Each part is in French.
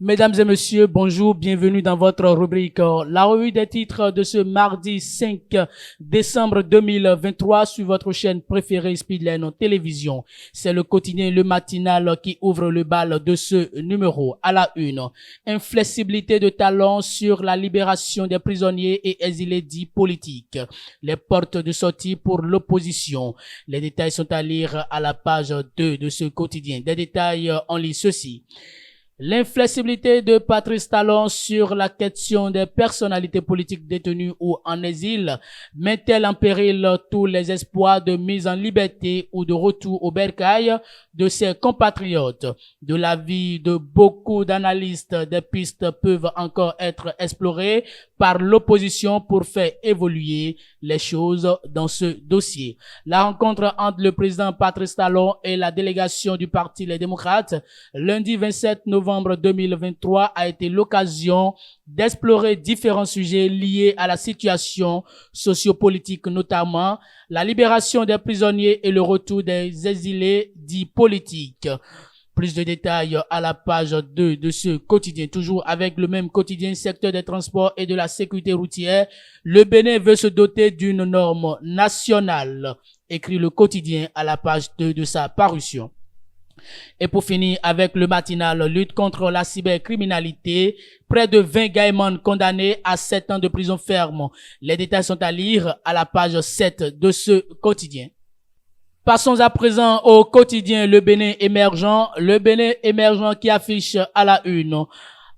Mesdames et messieurs, bonjour, bienvenue dans votre rubrique La revue des titres de ce mardi 5 décembre 2023 sur votre chaîne préférée Speedline Télévision. C'est le quotidien Le Matinal qui ouvre le bal de ce numéro. À la une, inflexibilité de talent sur la libération des prisonniers et exilés dits politiques. Les portes de sortie pour l'opposition. Les détails sont à lire à la page 2 de ce quotidien. Des détails, on lit ceci. L'inflexibilité de Patrice Talon sur la question des personnalités politiques détenues ou en exil met-elle en péril tous les espoirs de mise en liberté ou de retour au bercail de ses compatriotes? De l'avis de beaucoup d'analystes, des pistes peuvent encore être explorées par l'opposition pour faire évoluer les choses dans ce dossier. La rencontre entre le président Patrice Talon et la délégation du Parti Les Démocrates lundi 27 novembre 2023 a été l'occasion d'explorer différents sujets liés à la situation sociopolitique, notamment la libération des prisonniers et le retour des exilés dits politiques. Plus de détails à la page 2 de ce quotidien. Toujours avec le même quotidien, secteur des transports et de la sécurité routière. Le Bénin veut se doter d'une norme nationale, écrit le quotidien à la page 2 de sa parution. Et pour finir avec le matinal, lutte contre la cybercriminalité, près de 20 gaïmans condamnés à 7 ans de prison ferme. Les détails sont à lire à la page 7 de ce quotidien. Passons à présent au quotidien Le Bénin émergent. Le Bénin émergent qui affiche à la une.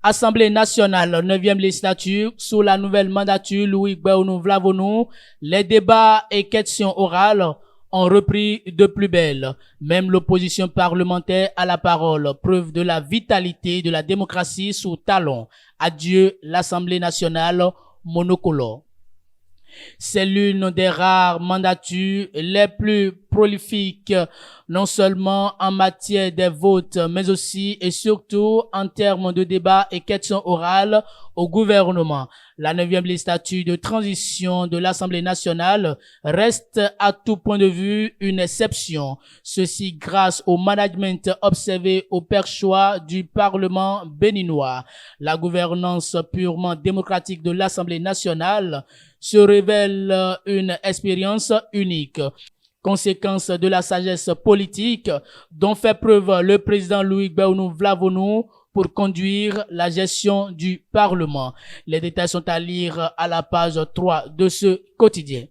Assemblée nationale, 9e législature, sous la nouvelle mandature Louis Gbagbo Vlavonou, les débats et questions orales ont repris de plus belle. Même l'opposition parlementaire a la parole, preuve de la vitalité de la démocratie sous talon. Adieu l'Assemblée nationale monocolore. C'est l'une des rares mandatures les plus prolifiques, non seulement en matière des votes, mais aussi et surtout en termes de débats et questions orales au gouvernement. La 9e législature de transition de l'Assemblée nationale reste à tout point de vue une exception. Ceci grâce au management observé au perchoir du Parlement béninois. La gouvernance purement démocratique de l'Assemblée nationale se révèle une expérience unique. Conséquence de la sagesse politique dont fait preuve le président Louis Gbagbo Vlavonou pour conduire la gestion du Parlement. Les détails sont à lire à la page 3 de ce quotidien.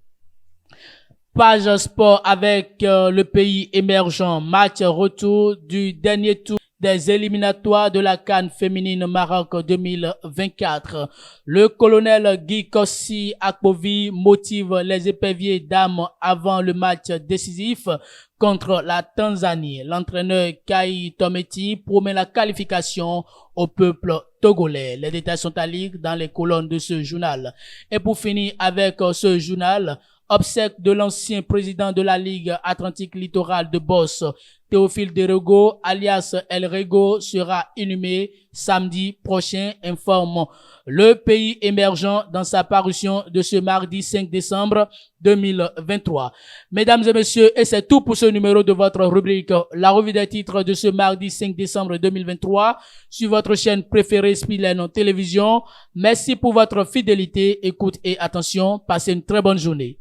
Page sport avec le pays émergent. Match retour du dernier tour des éliminatoires de la CAN féminine Maroc 2024. Le colonel Guy Kossi Akpovi motive les éperviers dames avant le match décisif contre la Tanzanie. L'entraîneur Kai Tometi promet la qualification au peuple togolais. Les détails sont à lire dans les colonnes de ce journal. Et pour finir avec ce journal, obsèques de l'ancien président de la Ligue Atlantique Littorale de Boss, Théophile Derego, alias El Rego, sera inhumé samedi prochain, informe le pays émergent dans sa parution de ce mardi 5 décembre 2023. Mesdames et messieurs, et c'est tout pour ce numéro de votre rubrique La revue des titres de ce mardi 5 décembre 2023 sur votre chaîne préférée Speedline Télévision. Merci pour votre fidélité, écoute et attention. Passez une très bonne journée.